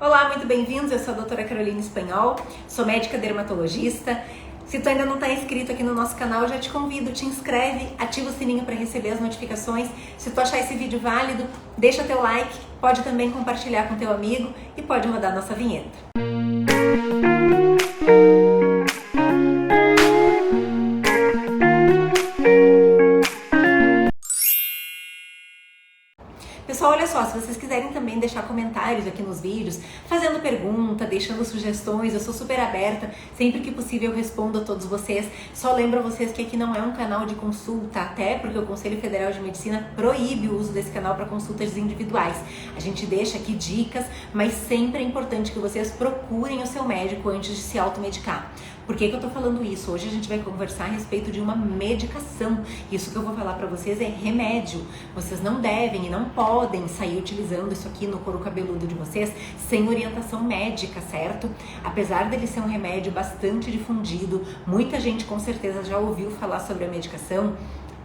Olá, muito bem-vindos. Eu sou a doutora Carolina Espanhol, sou médica dermatologista. Se tu ainda não está inscrito aqui no nosso canal, eu já te convido, te inscreve, ativa o sininho para receber as notificações. Se tu achar esse vídeo válido, deixa teu like, pode também compartilhar com teu amigo e pode rodar a nossa vinheta. Pessoal, olha só, se vocês quiserem também deixar comentários aqui nos vídeos, fazendo pergunta, deixando sugestões, eu sou super aberta, sempre que possível eu respondo a todos vocês. Só lembro a vocês que aqui não é um canal de consulta, até porque o Conselho Federal de Medicina proíbe o uso desse canal para consultas individuais. A gente deixa aqui dicas, mas sempre é importante que vocês procurem o seu médico antes de se automedicar. Por que eu tô falando isso? Hoje a gente vai conversar a respeito de uma medicação. Isso que eu vou falar pra vocês é remédio. Vocês não devem e não podem sair utilizando isso aqui no couro cabeludo de vocês sem orientação médica, certo? Apesar dele ser um remédio bastante difundido, muita gente com certeza já ouviu falar sobre a medicação,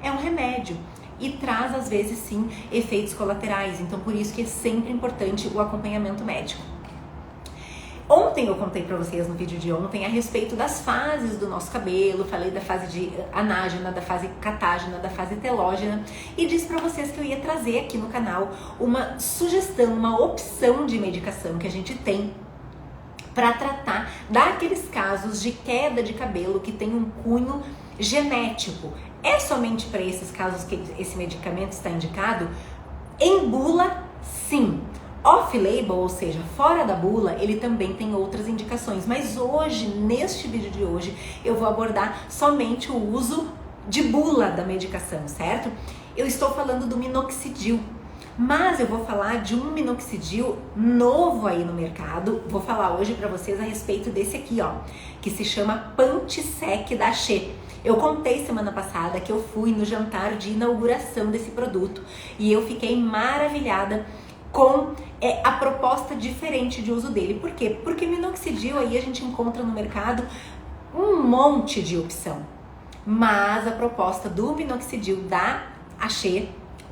é um remédio. E traz, às vezes, sim, efeitos colaterais. Então, por isso que é sempre importante o acompanhamento médico. Ontem eu contei pra vocês no vídeo de ontem a respeito das fases do nosso cabelo, falei da fase de anágena, da fase catágena, da fase telógena e disse pra vocês que eu ia trazer aqui no canal uma sugestão, uma opção de medicação que a gente tem para tratar daqueles casos de queda de cabelo que tem um cunho genético. É somente para esses casos que esse medicamento está indicado? Em bula, sim. Off-label, ou seja, fora da bula, ele também tem outras indicações. Mas hoje, neste vídeo de hoje, eu vou abordar somente o uso de bula da medicação, certo? Eu estou falando do minoxidil, mas eu vou falar de um minoxidil novo aí no mercado. Vou falar hoje para vocês a respeito desse aqui, ó, que se chama Pantisec da Axê. Eu contei semana passada que eu fui no jantar de inauguração desse produto e eu fiquei maravilhada com a proposta diferente de uso dele. Por quê? Porque minoxidil aí a gente encontra no mercado um monte de opção, mas a proposta do minoxidil da Axê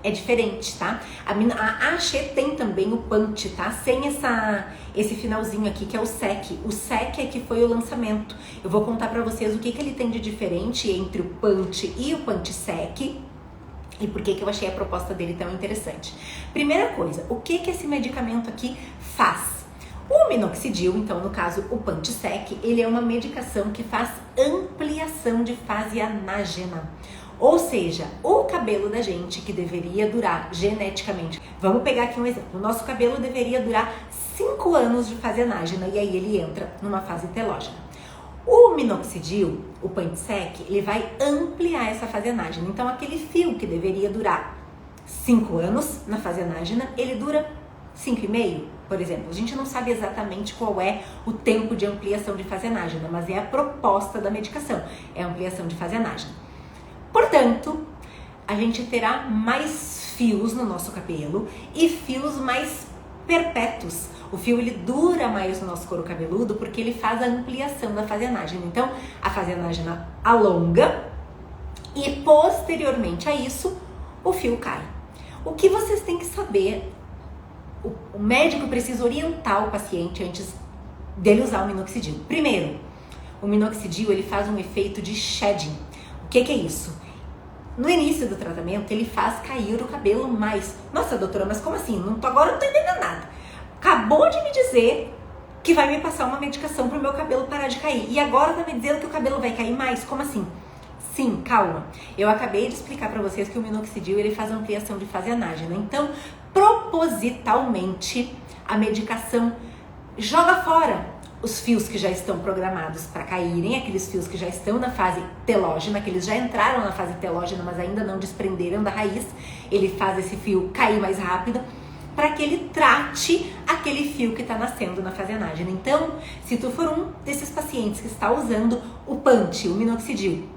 é diferente, tá? A Axê tem também o Pant, tá? Sem esse finalzinho aqui, que é o SEC. O SEC é que foi o lançamento. Eu vou contar pra vocês o que ele tem de diferente entre o Pant e o Pantisec e por que eu achei a proposta dele tão interessante. Primeira coisa, o que esse medicamento aqui faz? O minoxidil, então no caso o Pantisec, ele é uma medicação que faz ampliação de fase anágena. Ou seja, o cabelo da gente que deveria durar geneticamente, vamos pegar aqui um exemplo, o nosso cabelo deveria durar 5 anos de fase anágena e aí ele entra numa fase telógena. O minoxidil, o Pantisec, ele vai ampliar essa fase anágena. Então, aquele fio que deveria durar 5 anos na fase anágena, ele dura 5,5, por exemplo. A gente não sabe exatamente qual é o tempo de ampliação de fase anágena, mas é a proposta da medicação, é a ampliação de fase anágena. Portanto, a gente terá mais fios no nosso cabelo e fios mais perpétuos. O fio ele dura mais no nosso couro cabeludo porque ele faz a ampliação da fase anágena. Então, a fase anágena alonga e posteriormente a isso, o fio cai. O que vocês têm que saber, o médico precisa orientar o paciente antes dele usar o minoxidil. Primeiro, o minoxidil ele faz um efeito de shedding. O que é isso? No início do tratamento, ele faz cair o cabelo mais. Nossa, doutora, mas como assim? Agora eu não tô entendendo nada. Acabou de me dizer que vai me passar uma medicação pro meu cabelo parar de cair. E agora tá me dizendo que o cabelo vai cair mais? Como assim? Sim, calma. Eu acabei de explicar pra vocês que o minoxidil, ele faz ampliação de fase anágena. Então, propositalmente, a medicação joga fora os fios que já estão programados para caírem, aqueles fios que já estão na fase telógena, que eles já entraram na fase telógena, mas ainda não desprenderam da raiz. Ele faz esse fio cair mais rápido, para que ele trate aquele fio que está nascendo na fase anágena. Então, se tu for um desses pacientes que está usando o Pant, o minoxidil,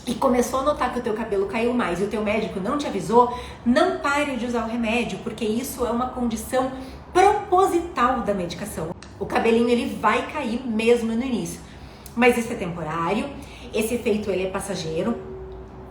e começou a notar que o teu cabelo caiu mais e o teu médico não te avisou, não pare de usar o remédio, porque isso é uma condição proposital da medicação. O cabelinho ele vai cair mesmo no início, mas isso é temporário, esse efeito ele é passageiro,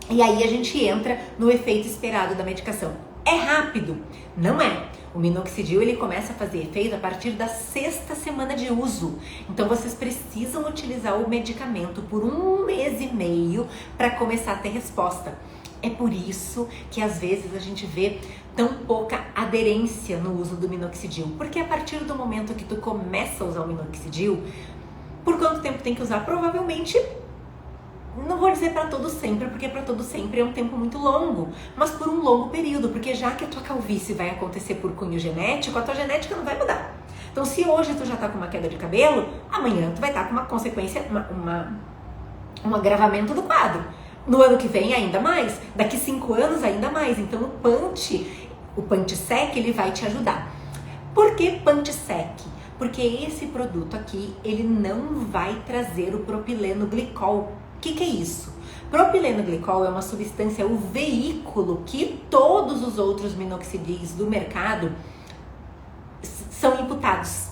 e aí a gente entra no efeito esperado da medicação. É rápido? Não é. O minoxidil ele começa a fazer efeito a partir da 6ª semana de uso. Então vocês precisam utilizar o medicamento por 1 mês e meio para começar a ter resposta. É por isso que às vezes a gente vê tão pouca aderência no uso do minoxidil. Porque a partir do momento que tu começa a usar o minoxidil, por quanto tempo tem que usar? Provavelmente, não vou dizer para todo sempre, porque para todo sempre é um tempo muito longo, mas por um longo período, porque já que a tua calvície vai acontecer por cunho genético, a tua genética não vai mudar. Então se hoje tu já tá com uma queda de cabelo, amanhã tu vai estar com uma consequência, um agravamento do quadro. No ano que vem ainda mais, daqui 5 anos ainda mais. Então o PantiSec ele vai te ajudar. Por que PantiSec? Porque esse produto aqui, ele não vai trazer o propileno glicol. O que é isso? Propileno glicol é uma substância, é o veículo que todos os outros minoxidis do mercado são imputados.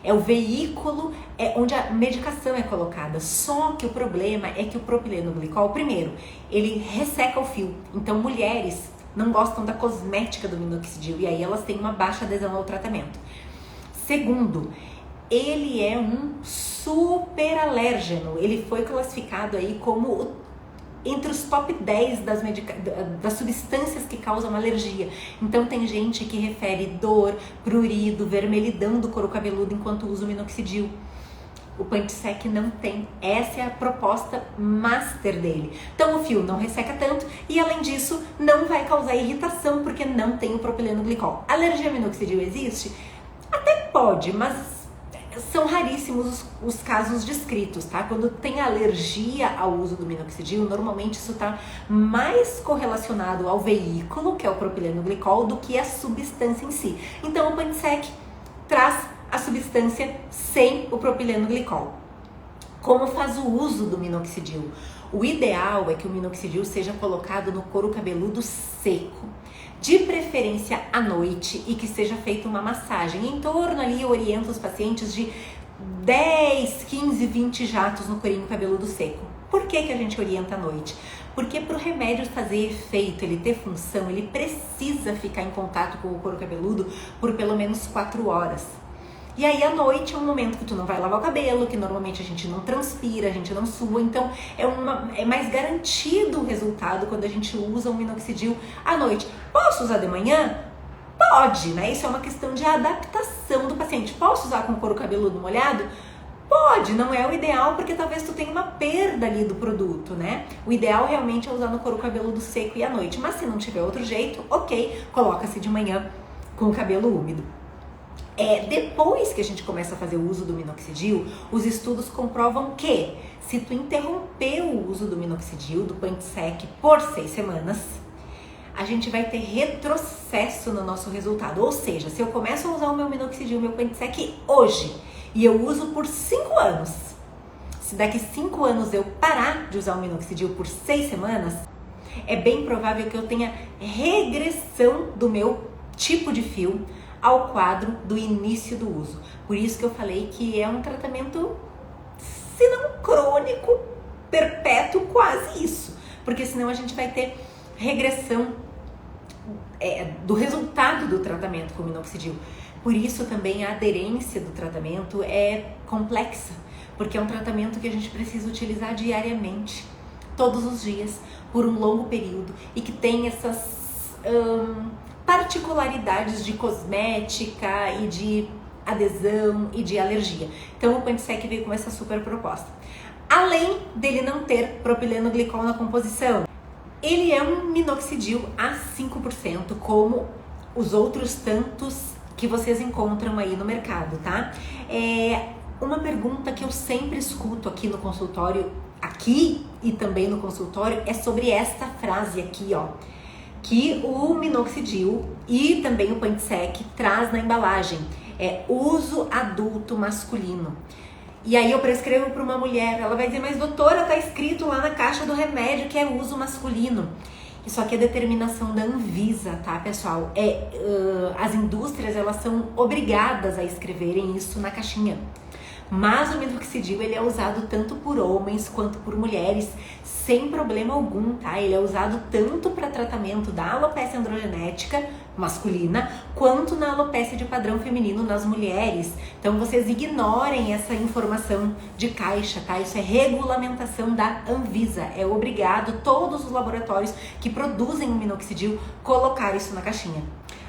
É o veículo onde a medicação é colocada. Só que o problema é que o propileno glicol, primeiro, ele resseca o fio. Então mulheres não gostam da cosmética do minoxidil e aí elas têm uma baixa adesão ao tratamento. Segundo, ele é um super alérgeno. Ele foi classificado aí como entre os top 10 das substâncias que causam alergia. Então tem gente que refere dor, prurido, vermelhidão do couro cabeludo enquanto usa o minoxidil. O PantiSec não tem. Essa é a proposta master dele. Então o fio não resseca tanto e além disso não vai causar irritação porque não tem o propileno glicol. Alergia a minoxidil existe? Até pode, mas são raríssimos os casos descritos, tá? Quando tem alergia ao uso do minoxidil, normalmente isso tá mais correlacionado ao veículo, que é o propileno glicol, do que a substância em si. Então o PantiSec traz a substância sem o propileno glicol. Como faz o uso do minoxidil? O ideal é que o minoxidil seja colocado no couro cabeludo seco, de preferência à noite, e que seja feita uma massagem. Em torno ali, eu oriento os pacientes de 10, 15, 20 jatos no corinho cabeludo seco. Por que a gente orienta à noite? Porque para o remédio fazer efeito, ele ter função, ele precisa ficar em contato com o couro cabeludo por pelo menos 4 horas. E aí à noite é um momento que tu não vai lavar o cabelo, que normalmente a gente não transpira, a gente não sua, então é mais garantido o resultado quando a gente usa o minoxidil à noite. Posso usar de manhã? Pode, né? Isso é uma questão de adaptação do paciente. Posso usar com o couro cabeludo molhado? Pode, não é o ideal porque talvez tu tenha uma perda ali do produto, né? O ideal realmente é usar no couro cabeludo seco e à noite, mas se não tiver outro jeito, ok, coloca-se de manhã com o cabelo úmido. Depois que a gente começa a fazer o uso do minoxidil, os estudos comprovam que se tu interromper o uso do minoxidil, do PantiSec, por 6 semanas, a gente vai ter retrocesso no nosso resultado. Ou seja, se eu começo a usar o meu minoxidil, o meu PantiSec hoje, e eu uso por 5 anos, se daqui 5 anos eu parar de usar o minoxidil por 6 semanas, é bem provável que eu tenha regressão do meu tipo de fio ao quadro do início do uso. Por isso que eu falei que é um tratamento, se não crônico, perpétuo, quase isso. Porque senão a gente vai ter regressão do resultado do tratamento com o minoxidil. Por isso também a aderência do tratamento é complexa, porque é um tratamento que a gente precisa utilizar diariamente, todos os dias, por um longo período, e que tem essas particularidades de cosmética e de adesão e de alergia. Então o PantiSec veio com essa super proposta. Além dele não ter propileno glicol na composição, ele é um minoxidil a 5%, como os outros tantos que vocês encontram aí no mercado, tá? Uma pergunta que eu sempre escuto aqui no consultório, aqui e também no consultório, é sobre esta frase aqui, ó, que o minoxidil e também o PantiSec traz na embalagem, uso adulto masculino. E aí eu prescrevo para uma mulher, ela vai dizer, mas doutora, tá escrito lá na caixa do remédio que é uso masculino. Isso aqui é determinação da Anvisa, tá, pessoal? As indústrias, elas são obrigadas a escreverem isso na caixinha. Mas o minoxidil ele é usado tanto por homens quanto por mulheres, sem problema algum, tá? Ele é usado tanto para tratamento da alopecia androgenética masculina, quanto na alopecia de padrão feminino nas mulheres. Então vocês ignorem essa informação de caixa, tá? Isso é regulamentação da Anvisa. É obrigado todos os laboratórios que produzem o minoxidil colocar isso na caixinha.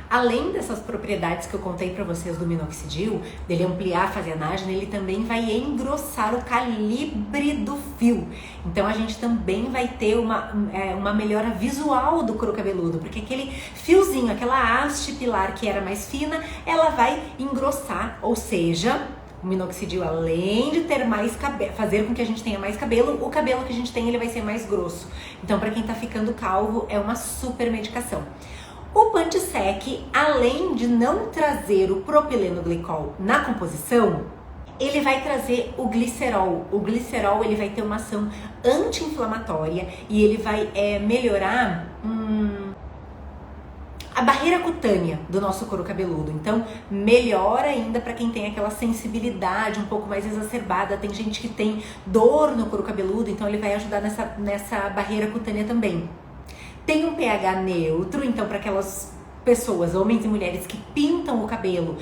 Além dessas propriedades que eu contei para vocês do minoxidil, dele ampliar a fase anágena, ele também vai engrossar o calibre do fio. Então a gente também vai ter uma melhora visual do couro cabeludo, porque aquele fiozinho, aquela haste pilar que era mais fina, ela vai engrossar, ou seja, o minoxidil, além de ter mais cabelo, fazer com que a gente tenha mais cabelo, o cabelo que a gente tem ele vai ser mais grosso. Então para quem tá ficando calvo, é uma super medicação. O Pantisec, além de não trazer o propilenoglicol na composição, ele vai trazer o glicerol. O glicerol ele vai ter uma ação anti-inflamatória e ele vai melhorar a barreira cutânea do nosso couro cabeludo. Então, melhora ainda para quem tem aquela sensibilidade um pouco mais exacerbada. Tem gente que tem dor no couro cabeludo, então ele vai ajudar nessa barreira cutânea também. Tem um pH neutro, então para aquelas pessoas, homens e mulheres que pintam o cabelo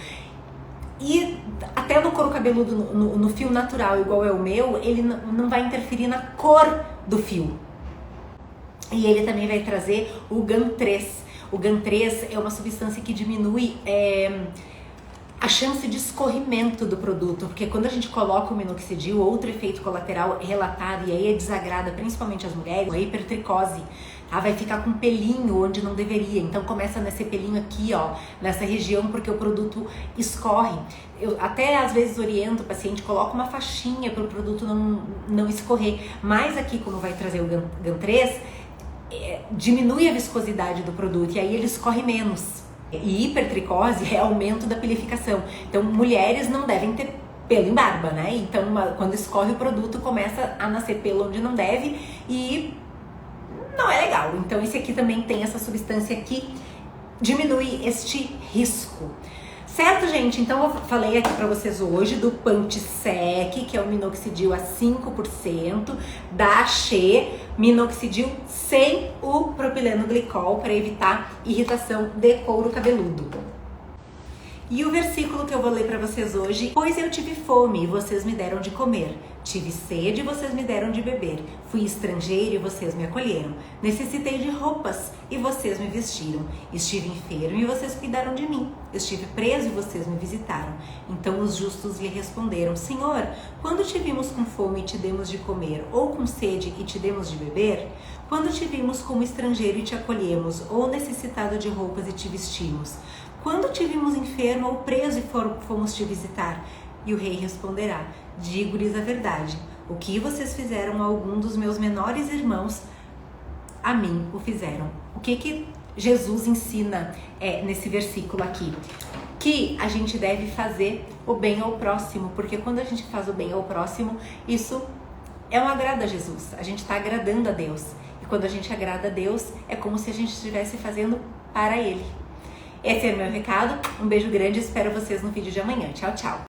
e até no couro cabeludo, no fio natural igual é o meu, ele não vai interferir na cor do fio. E ele também vai trazer o GAN3. O GAN3 é uma substância que diminui a chance de escorrimento do produto, porque quando a gente coloca o minoxidil, outro efeito colateral relatado, e aí desagrada principalmente as mulheres, a hipertricose. Vai ficar com pelinho onde não deveria, então começa a nascer pelinho aqui, ó, nessa região, porque o produto escorre. Eu até às vezes oriento o paciente, coloca uma faixinha para o produto não escorrer, mas aqui como vai trazer o GAN3, diminui a viscosidade do produto e aí ele escorre menos. E hipertricose é aumento da pilificação, então mulheres não devem ter pelo em barba, né? Então quando escorre o produto começa a nascer pelo onde não deve e não é legal. Então esse aqui também tem essa substância que diminui este risco. Certo, gente? Então eu falei aqui pra vocês hoje do Pantisec, que é o minoxidil a 5%, da Axê, minoxidil sem o propilenoglicol para evitar irritação de couro cabeludo. E o versículo que eu vou ler para vocês hoje: pois eu tive fome e vocês me deram de comer, tive sede e vocês me deram de beber, fui estrangeiro e vocês me acolheram, necessitei de roupas e vocês me vestiram, estive enfermo e vocês cuidaram de mim, estive preso e vocês me visitaram. Então os justos lhe responderam: Senhor, quando te vimos com fome e te demos de comer, ou com sede e te demos de beber? Quando te vimos como estrangeiro e te acolhemos, ou necessitado de roupas e te vestimos? Quando te vimos enfermo ou preso e fomos te visitar? E o rei responderá: digo-lhes a verdade, o que vocês fizeram a algum dos meus menores irmãos, a mim o fizeram. O que Jesus ensina nesse versículo aqui? Que a gente deve fazer o bem ao próximo, porque quando a gente faz o bem ao próximo, isso é um agrado a Jesus, a gente está agradando a Deus. E quando a gente agrada a Deus, é como se a gente estivesse fazendo para Ele. Esse é o meu recado, um beijo grande, espero vocês no vídeo de amanhã. Tchau, tchau!